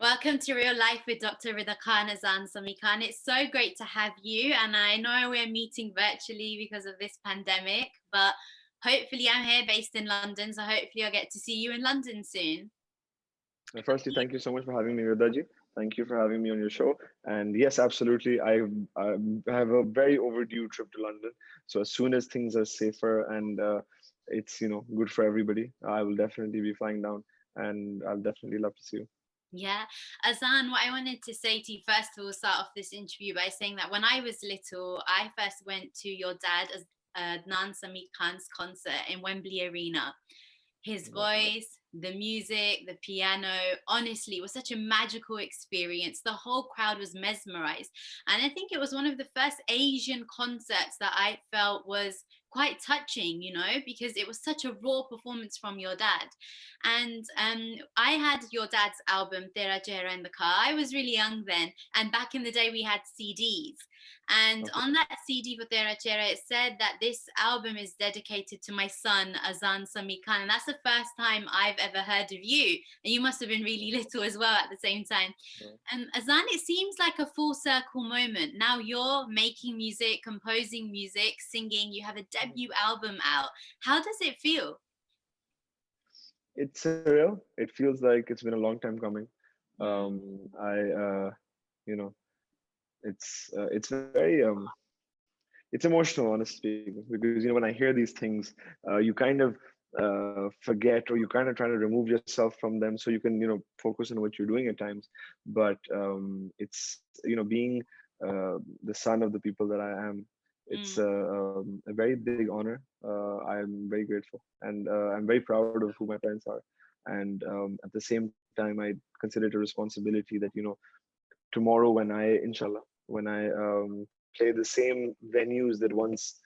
Welcome to Real Life with Dr. Ridah Khan, Azaan Sami. It's so great to have you. And I know we're meeting virtually because of this pandemic, but hopefully I'm here based in London. So hopefully I'll get to see you in London soon. Firstly, thank you so much for having me, Ridaji. Thank you for having me on your show. And yes, absolutely, I have a very overdue trip to London. So as soon as things are safer and it's good for everybody, I will definitely be flying down, and I'll definitely love to see you. Yeah. Azan, what I wanted to say to you first of all, start off this interview by saying that when I was little, I first went to your dad as adnansamikhan's concert in Wembley Arena. His voice, the music, the piano, honestly, it was such a magical experience. The whole crowd was mesmerized. And I think it was one of the first Asian concerts that I felt was quite touching, because it was such a raw performance from your dad. And I had your dad's album, Tera in the car. I was really young then. And back in the day, we had CDs. And Okay. on that CD for Tera, it said that this album is dedicated to my son, Azaan Sami. And that's the first time I've ever heard of you. And you must have been really little as well at the same time. And Azaan, it seems like a full circle moment. Now you're making music, composing music, singing. You have a debut album out. How does it feel? It's surreal. It feels like it's been a long time coming. Mm, I, you know, it's very it's emotional, honestly speaking, because when I hear these things, you kind of forget, or you kind of try to remove yourself from them so you can focus on what you're doing at times. But it's being the son of the people that I am. It's mm, a very big honor. I'm very grateful, and I'm very proud of who my parents are. And at the same time, I consider it a responsibility that tomorrow, when inshallah, when I play the same venues that once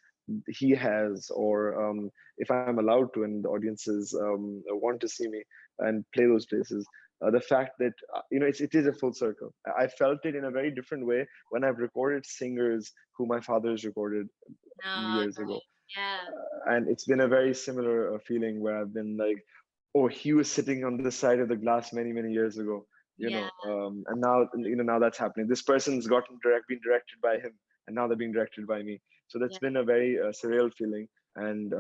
he has, or if I'm allowed to, and the audiences want to see me and play those places, the fact that it is a full circle. I felt it in a very different way when I've recorded singers who my father's recorded no, years ago. yeah, And it's been a very similar feeling where I've been like, oh, he was sitting on this side of the glass many, many years ago, yeah, and now now that's happening. This person's been directed by him, and now they're being directed by me. So that's yeah. been a very surreal feeling. And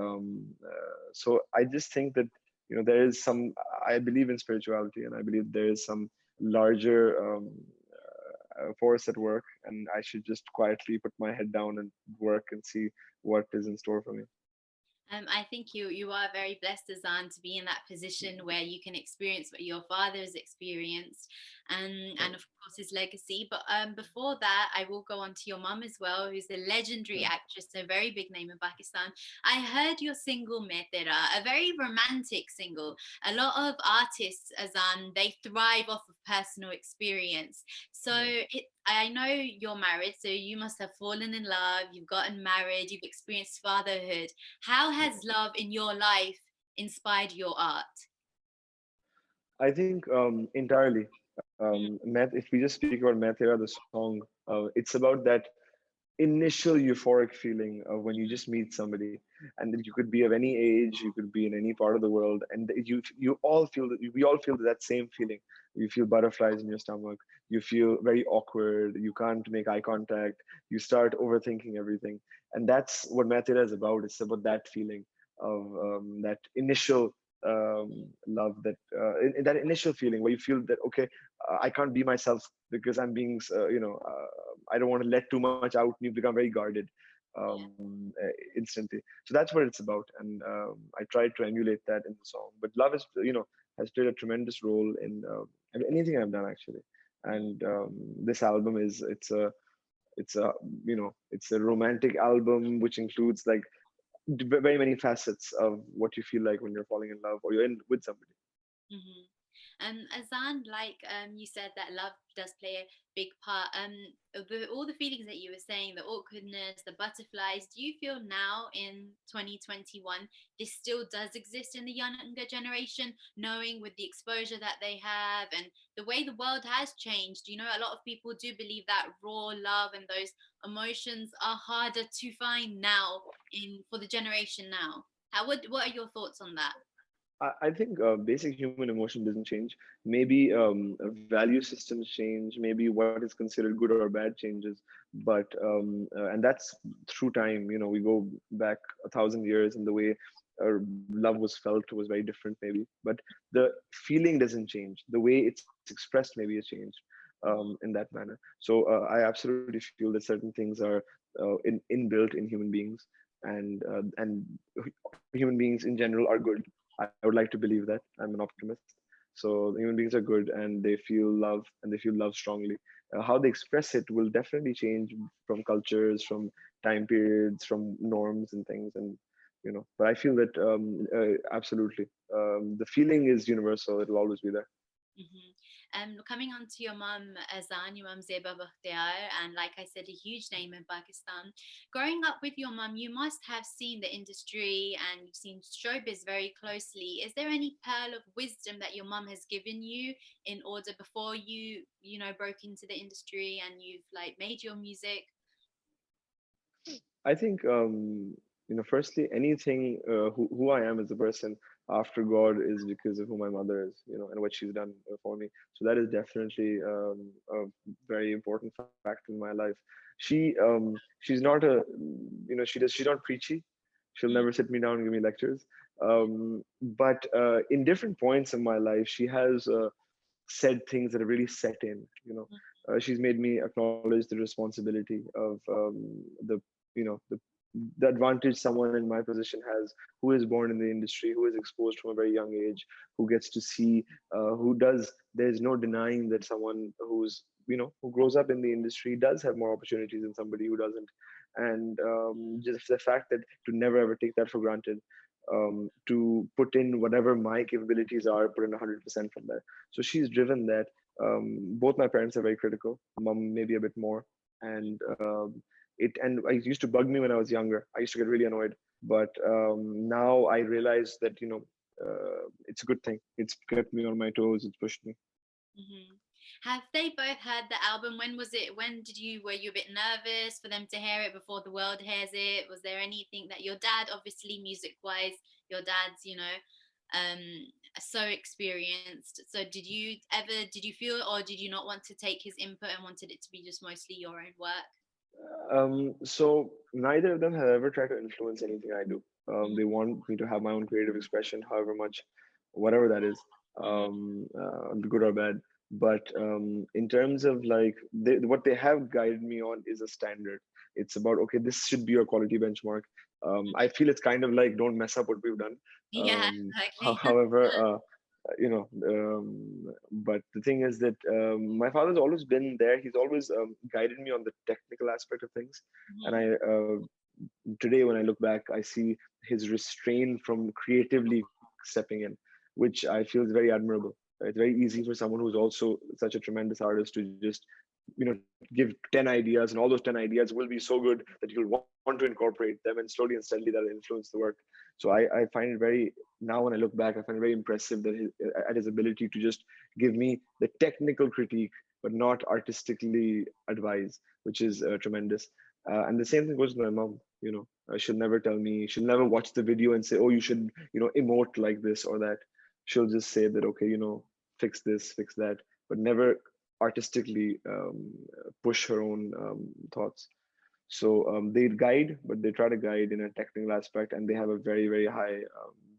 so I just think that there is some. I believe in spirituality, and I believe there is some larger force at work, and I should just quietly put my head down and work and see what is in store for me. I think you are very blessed, Azan, to be in that position where you can experience what your father has experienced, and of course his legacy. But before that, I will go on to your mum as well, who's a legendary actress, a very big name in Pakistan. I heard your single Maintera, a very romantic single. A lot of artists, Azan, they thrive off of personal experience. So I know you're married, so you must have fallen in love, you've gotten married, you've experienced fatherhood. How has love in your life inspired your art? I think entirely. Mm, If we just speak about Mathera, the song, it's about that initial euphoric feeling of when you just meet somebody, and that you could be of any age, you could be in any part of the world, and you all feel that we all feel that same feeling. You feel butterflies in your stomach. You feel very awkward. You can't make eye contact. You start overthinking everything, and that's what Mathera is about. It's about that feeling of that initial love, that initial feeling where you feel that okay, I can't be myself because I'm being I don't want to let too much out, and you become very guarded yeah. instantly. So that's what it's about, and I tried to emulate that in the song. But love is has played a tremendous role in anything I've done, actually. Mm. And this album is it's a romantic album which includes like very many facets of what you feel like when you're falling in love or you're in with somebody. Mhm. Azan, like you said, that love does play a big part. All the feelings that you were saying, the awkwardness, the butterflies. Do you feel now in 2021 this still does exist in the younger generation, knowing with the exposure that they have and the way the world has changed? You know, a lot of people do believe that raw love and those emotions are harder to find now in for the generation now. What are your thoughts on that? I think basic human emotion doesn't change. Maybe value systems change. Maybe what is considered good or bad changes. But and that's through time. You know, we go back 1,000 years, and the way love was felt was very different. Maybe, but the feeling doesn't change. The way it's expressed maybe has changed in that manner. So I absolutely feel that certain things are inbuilt in human beings, and human beings in general are good. I would like to believe that. I'm an optimist. So human beings are good and they feel love and they feel love strongly. How they express it will definitely change from cultures, from time periods, from norms and things. And but I feel that absolutely, the feeling is universal. It'll always be there. Hmm. Coming on to your mum, Azaan, your mum Zebabakhtiar, and like I said, a huge name in Pakistan. Growing up with your mum, you must have seen the industry and you've seen showbiz very closely. Is there any pearl of wisdom that your mum has given you in order before you know, broke into the industry and you've like made your music? I think firstly, anything who I am as a person after God is because of who my mother is, and what she's done for me. So that is definitely a very important fact in my life. She's not a, she's not preachy. She'll Mm, never sit me down and give me lectures. But in different points in my life, she has said things that have really set in. She's made me acknowledge the responsibility of the advantage someone in my position has, who is born in the industry, who is exposed from a very young age, who gets to see, who does. There's no denying that someone who grows up in the industry does have more opportunities than somebody who doesn't. And just the fact that to never ever take that for granted, to put in whatever my capabilities are, put in 100% from there. So she's driven that. Both my parents are very critical. Mom maybe a bit more, and it used to bug me when I was younger. I used to get really annoyed, but now I realize that it's a good thing. It's kept me on my toes. It's pushed me. mhm. Have they both heard the album? When was it? When did you, were you a bit nervous for them to hear it before the world hears it? Was there anything that your dad, obviously music wise, your dad's, um, so experienced. So did you feel, or did you not want to take his input and wanted it to be just mostly your own work? So neither of them have ever tried to influence anything I do. Mhm, They want me to have my own creative expression, however much, whatever that is, mhm, good or bad. But in terms of like what they have guided me on is a standard. It's about, okay, this should be your quality benchmark. I mhm. feel it's kind of like, don't mess up what we've done. Yeah, exactly. However, but the thing is that my father's always been there. He's always guided me on the technical aspect of things. And Mhm, I today when I look back, I see his restraint from creatively stepping in, which I feel is very admirable. It's very easy for someone who's also such a tremendous artist to just give 10 ideas, and all those 10 ideas will be so good that you'll want to incorporate them, and slowly and steadily that'll influence the work. So I find it very, now when I look back, I find it very impressive that at his ability to just give me the technical critique but not artistically advise, which is tremendous. And the same thing goes with my mom. She'll never tell me, she'll never watch the video and say, oh, you should emote like this or that. She'll just say that, okay, fix this, fix that, but never artistically push her own thoughts. So they guide, but they try to guide in a technical aspect, and they have a very, very high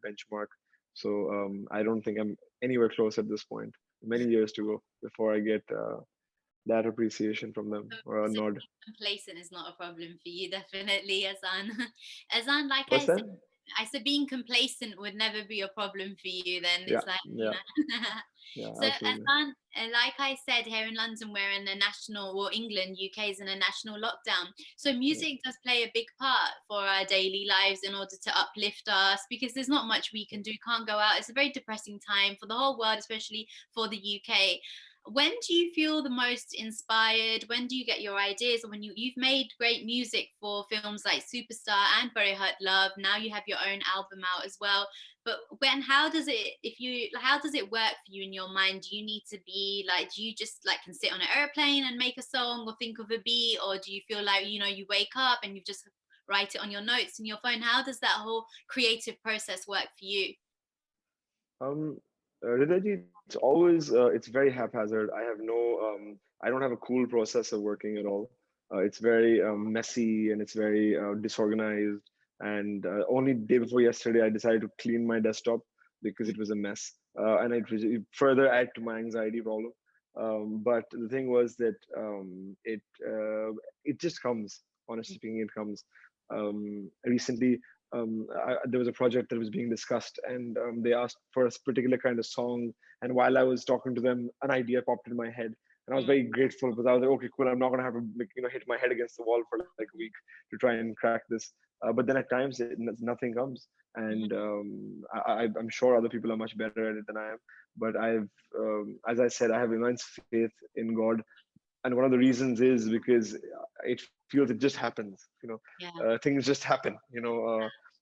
benchmark. So I don't think I'm anywhere close at this point. Many years to go before I get that appreciation from them or a so nod. being complacent is not a problem for you, definitely, Azan. Azan, like What's that? I said being complacent would never be a problem for you. Then Yeah, it's like, yeah, yeah, So absolutely. Azan, like I said, here in London, we're in a national, well, England, UK is in a national lockdown. So Yeah. music does play a big part for our daily lives in order to uplift us because there's not much we can do. Can't go out. It's a very depressing time for the whole world, especially for the UK. When do you feel the most inspired? When do you get your ideas? When you've made great music for films like Superstar and Very Hurt Love, now you have your own album out as well. But when, how does it, if you, how does it work for you in your mind? Do you need to be like, do you just like can sit on an airplane and make a song or think of a beat, or do you feel like you wake up and you just write it on your notes in your phone? How does that whole creative process work for you? Um, Ridaji, it's always it's very haphazard. I have no I don't have a cool process of working at all. It's very messy and it's very disorganized. And only day before yesterday, I decided to clean my desktop because it was a mess, and it further add to my anxiety problem. But the thing was that it just comes. Honestly speaking, it comes. Recently, there was a project that was being discussed, and they asked for a particular kind of song. And while I was talking to them, an idea popped in my head, and I was very grateful because I was like, okay, cool. I'm not gonna have to hit my head against the wall for like a week to try and crack this. But then at times nothing comes, and I'm sure other people are much better at it than I am. But as I said, I have immense faith in God, and one of the reasons is because it feels it just happens, Yeah. things just happen,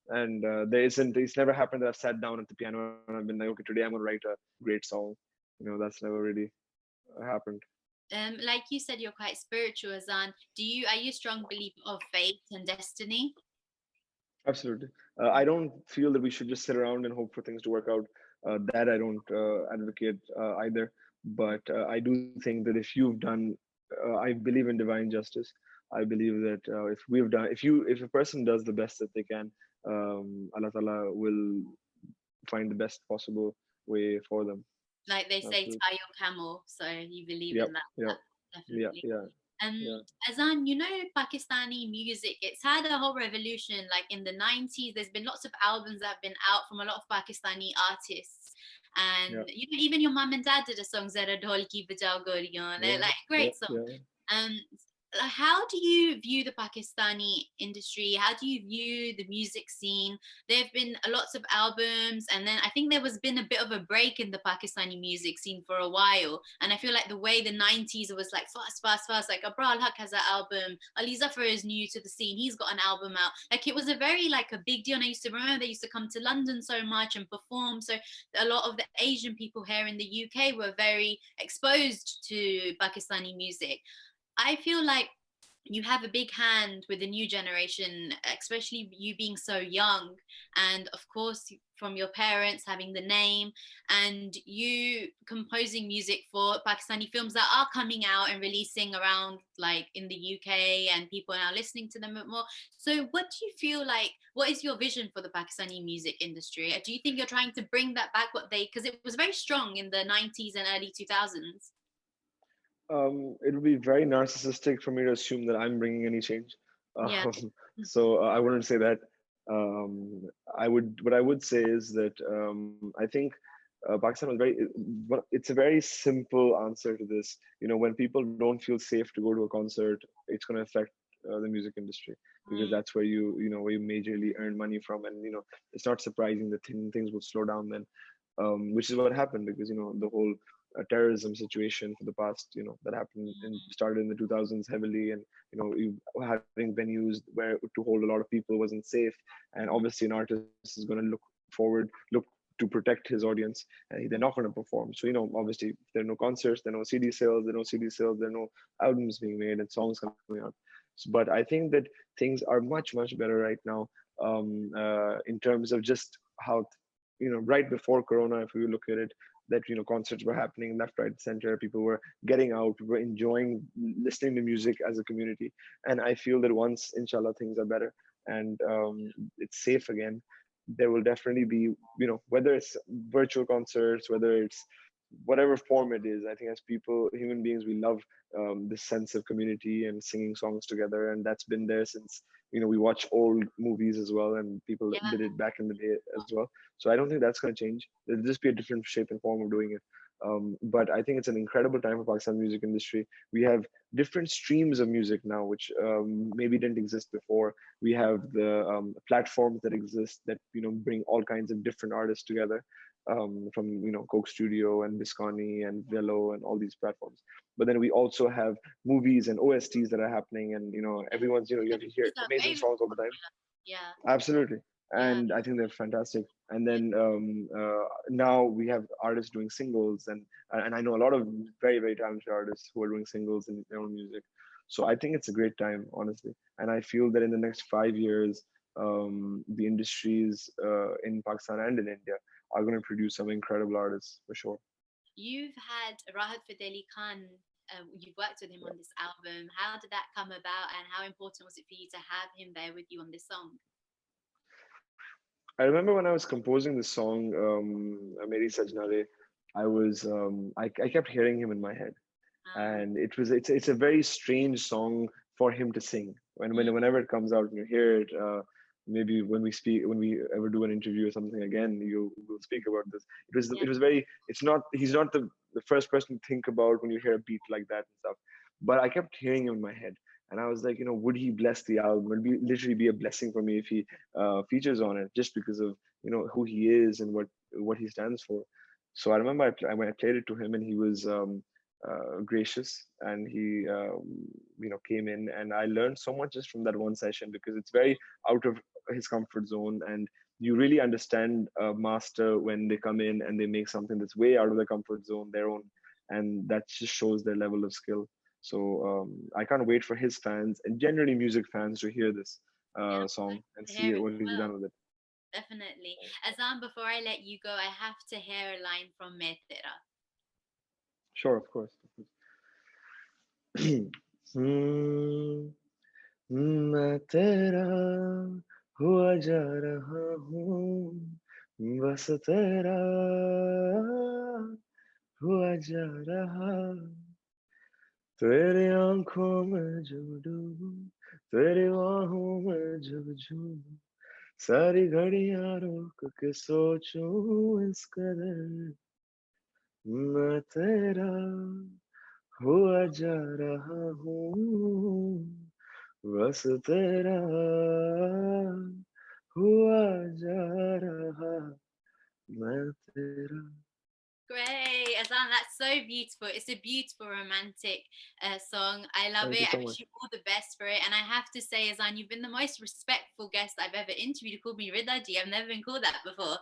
and it's never happened that I've sat down at the piano and I've been like, okay, today I'm going to write a great song. That's never really happened. Like you said, you're quite spiritual, Azan. Are you a strong believer of fate and destiny? Absolutely. I don't feel that we should just sit around and hope for things to work out. That I don't advocate either. But I do think that if you've done, I believe in divine justice. I believe that if a person does the best that they can, Allah Ta'ala will find the best possible way for them. Like they say, Absolutely. tie your camel. So you believe Yep. in that, Yep. Yeah. definitely. Yeah. Um, Yeah. Azan, Pakistani music, it's had a whole revolution. Like in the 90s, there's been lots of albums that have been out from a lot of Pakistani artists. Yeah. And even your mum and dad did a song, Zara Dhol Ki Bajao Goriyan. They're Yeah. like Yeah. great songs. Yeah. Um, how do you view the Pakistani industry? How do you view the music scene? There have been lots of albums, and then I think there was been a bit of a break in the Pakistani music scene for a while. And I feel like the way the 90s was like fast, fast, fast. Like Abrar Al Haq has an album. Ali Zafar is new to the scene. He's got an album out. Like it was a very like a big deal. And I used to remember they used to come to London so much and perform. So a lot of the Asian people here in the UK were very exposed to Pakistani music. I feel like you have a big hand with the new generation, especially you being so young, and of course from your parents having the name, and you composing music for Pakistani films that are coming out and releasing around like in the UK, and people are now listening to them more. So, what do you feel like? What is your vision for the Pakistani music industry? Do you think you're trying to bring that back? Because it was very strong in the 90s and early 2000s. It would be very narcissistic for me to assume that I'm bringing any change. Yeah. So I wouldn't say that. What I would say is that I think Pakistan was it's a very simple answer to this. When people don't feel safe to go to a concert, it's going to affect the music industry, because Mm, that's where you majorly earn money from, and it's not surprising that things will slow down then, which is what happened because the whole terrorism situation for the past, that happened and started in the 2000s heavily, and having venues where to hold a lot of people wasn't safe, and obviously an artist is going to look to protect his audience, and they're not going to perform. So obviously, if there are no concerts, there are no CD sales, there are no albums being made and songs coming out. But I think that things are much much better right now, in terms of just how, right before Corona, if we look at it, that concerts were happening left, right, center. People were getting out, were enjoying listening to music as a community. And I feel that once, inshallah, things are better and it's safe again, there will definitely be, whether it's virtual concerts, whether it's whatever form it is. I think as people, human beings, we love this sense of community and singing songs together, and that's been there since we watch old movies as well, and people yeah. did it back in the day as well. So I don't think that's going to change. There'll just be a different shape and form of doing it. But I think it's an incredible time for Pakistan music industry. We have different streams of music now, which maybe didn't exist before. We have the platforms that exist that bring all kinds of different artists together, from Coke Studio and Biscani and Velo and all these platforms. But then we also have movies and OSTs that are happening, and everyone's you have to hear These are amazing very songs all the time. popular. Yeah. Absolutely. Yeah. And I think they're fantastic. And then now we have artists doing singles, and I know a lot of very, very talented artists who are doing singles in their own music. So I think it's a great time, honestly. And I feel that in the next 5 years, the industries in Pakistan and in India are going to produce some incredible artists for sure. You've had Rahat Fateh Khan, you've worked with him on this album. How did that come about, and how important was it for you to have him there with you on this song? I remember when I was composing the song, Meri Sajna Re, I kept hearing him in my head, Um, and it's a very strange song for him to sing. mm, Whenever it comes out and you hear it, maybe when we ever do an interview or something again, you will speak about this. yeah, It was very. It's not he's not the first person to think about when you hear a beat like that and stuff. But I kept hearing him in my head, and I was like, would he bless the album? It'd be literally be a blessing for me if he features on it, just because of who he is and what he stands for. So I remember when I played it to him, and he was gracious, and he came in, and I learned so much just from that one session, because it's very out of his comfort zone, and you really understand a master when they come in and they make something that's way out of their comfort zone, their own, and that just shows their level of skill. So I can't wait for his fans and generally music fans to hear this yeah, I'm song excited and to hear see it what as he's done well. with it. Definitely. Azan, before I let you go, I have to hear a line from Maintera. Sure, of course. Hmm, मैं तेरा हुआ जा रहा हूँ, बस तेरा हुआ जा रहा, तेरी आंखों में जब डूबूं, तेरी बाहों में जब झूमूं, सारी घड़ियां रोक के सोचूं इस कदर, मैं तेरा हुआ जा रहा हूँ, बस तेरा हुआ जा रहा, मैं तेरा. Great, Azan, that's so beautiful. It's a beautiful romantic song. I love Thank it. you I so wish much. you all the best for it. And I have to say, Azan, you've been the most respectful guest I've ever interviewed. You called me Ridah Ji. I've never been called that before.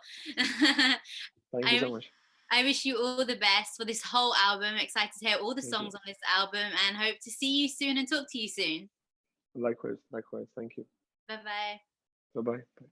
Thank you I so wish much. I wish you all the best for this whole album. Excited to hear all the Thank you. songs on this album, and hope to see you soon and talk to you soon. Likewise, likewise. Thank you. Bye bye. Bye bye.